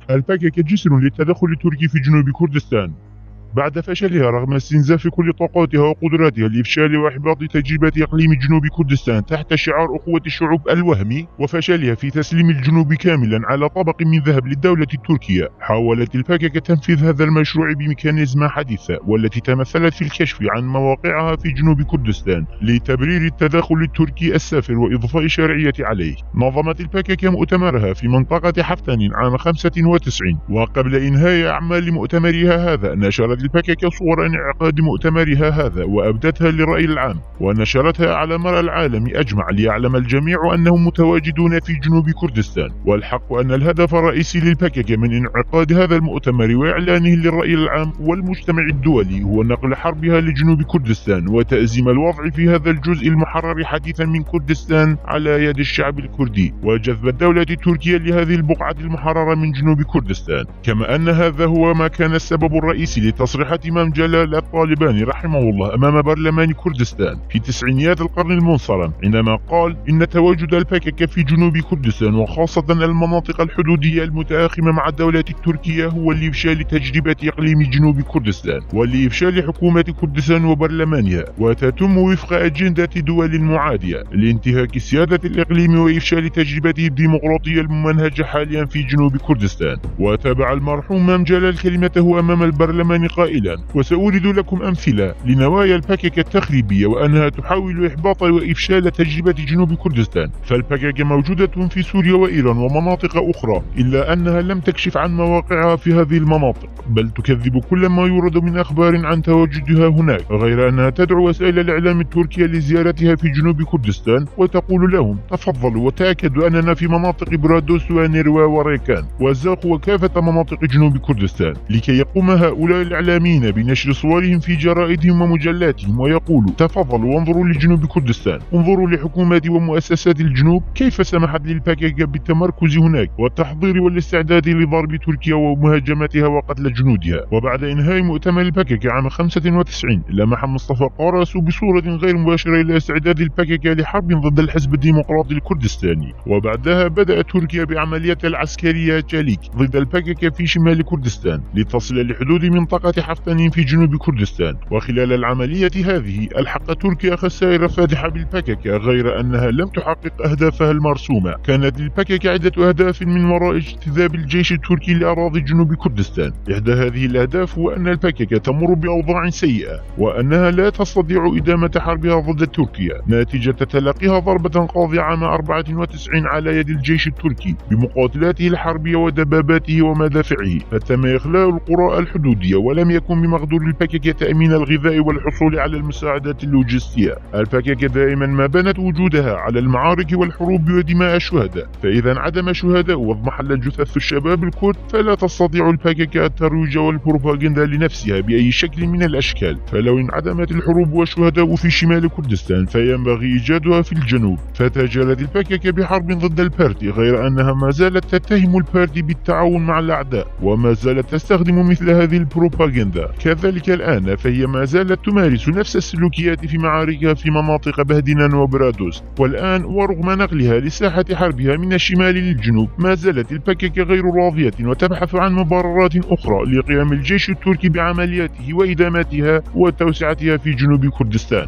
الباكك جسر للتدخل التركي في جنوب كردستان بعد فشلها رغم استنزاف كل طاقاتها وقدراتها لإفشال وإحباط تجربة إقليم جنوب كردستان تحت شعار أخوة الشعوب الوهمي، وفشلها في تسليم الجنوب كاملا على طبق من ذهب للدولة التركية. حاولت الباكك تنفيذ هذا المشروع بميكانيزم حديثة والتي تمثلت في الكشف عن مواقعها في جنوب كردستان لتبرير التدخل التركي السافر وإضفاء الشرعية عليه. نظمت الباكك مؤتمرها في منطقة حفتن عام 95، وقبل إنهاء أعمال مؤتمرها هذا نشرت الباكك صور انعقاد مؤتمرها هذا وأبدتها للرأي العام ونشرتها على مرأى العالم أجمع ليعلم الجميع أنهم متواجدون في جنوب كردستان. والحق أن الهدف الرئيسي للباكك من انعقاد هذا المؤتمر وإعلانه للرأي العام والمجتمع الدولي هو نقل حربها لجنوب كردستان وتأزيم الوضع في هذا الجزء المحرر حديثا من كردستان على يد الشعب الكردي، وجذب الدولة التركية لهذه البقعة المحررة من جنوب كردستان. كما أن هذا هو ما كان السبب الرئيسي لتصريحات إمام جلال الطالباني رحمه الله أمام برلمان كردستان في تسعينيات القرن المنصرم عندما قال إن تواجد الباكك في جنوب كردستان وخاصة المناطق الحدودية المتآخمة مع الدولة التركية هو لإفشال تجربة إقليم جنوب كردستان ولإفشال حكومة كردستان وبرلمانها، وتتم وفق أجندة دول معادية لانتهاك سيادة الإقليم وإفشال تجربته الديمقراطية الممنهجة حاليا في جنوب كردستان. وتابع المرحوم إمام جلال كلمته أمام البرلمان قائلا: وسأورد لكم أمثلة لنوايا الباكك التخريبية وأنها تحاول إحباط وإفشال تجربة جنوب كردستان. فالباكك موجودة في سوريا وإيران ومناطق أخرى، إلا أنها لم تكشف عن مواقعها في هذه المناطق، بل تكذب كل ما يورد من أخبار عن تواجدها هناك، غير أنها تدعو وسائل الإعلام التركية لزيارتها في جنوب كردستان وتقول لهم: تفضلوا وتأكدوا أننا في مناطق برادوس ونيروا وريكان وزاخ وكافة مناطق جنوب كردستان، لكي يقوم هؤلاء الإعلاميين بنشر صورهم في جرائدهم ومجلاتهم ويقولوا: تفضلوا وانظروا لجنوب كردستان، انظروا لحكومات ومؤسسات الجنوب كيف سمحت للباكك بالتمركز هناك والتحضير والاستعداد لضرب تركيا ومهاجمتها وقتل جنودها. وبعد إنهاء مؤتمر الباكك عام 95 لمح مصطفى قراسو بصورة غير مباشرة إلى استعداد الباكك لحرب ضد الحزب الديمقراطي الكردستاني، وبعدها بدأت تركيا بعملية العسكرية تاليك ضد الباكك في شمال كردستان لتصل لحدود منطقة حفتن في جنوب كردستان. وخلال العملية هذه ألحقت تركيا خسائر فادحة بالباكك، غير أنها لم تحقق أهدافها المرسومة. كانت للباكك عدة أهداف من وراء اجتذاب الجيش التركي لأراضي جنوب كردستان. إحدى هذه الأهداف هو أن الباكك تمر بأوضاع سيئة وأنها لا تستطيع إدامة حربها ضد تركيا نتيجة تلقيها ضربة قاضية عام 94 على يد الجيش التركي بمقاتلاته الحربية ودباباته ومدافعه، فتم إخلاء القرى الحدودية ولم يكن بمقدور الباكك تأمين الغذاء والحصول على المساعدات اللوجستية. الباكك دائما ما بنت وجودها على المعارك والحروب ودماء الشهداء، فإذا انعدم شهداء واضمحل جثث الشباب الكرد فلا تستطيع الباكك الترويج والبروباغندا لنفسها بأي شكل من الأشكال. فلو انعدمت الحروب والشهداء في شمال كردستان فينبغي إيجادها في الجنوب. فتجالت الباكك بحرب ضد الباردي، غير أنها ما زالت تتهم الباردي بالتعاون مع الأعداء وما زالت تستخدم مثل هذه البروباغندا. كذلك الآن فهي ما زالت تمارس نفس السلوكيات في معاركها في مناطق بهدنان وبرادوس. والآن ورغم نقلها لساحة حربها من الشمال للجنوب ما زالت الباكك غير راضية وتبحث عن مبررات أخرى لقيام الجيش التركي بعملياته وإدامتها وتوسعتها في جنوب كردستان.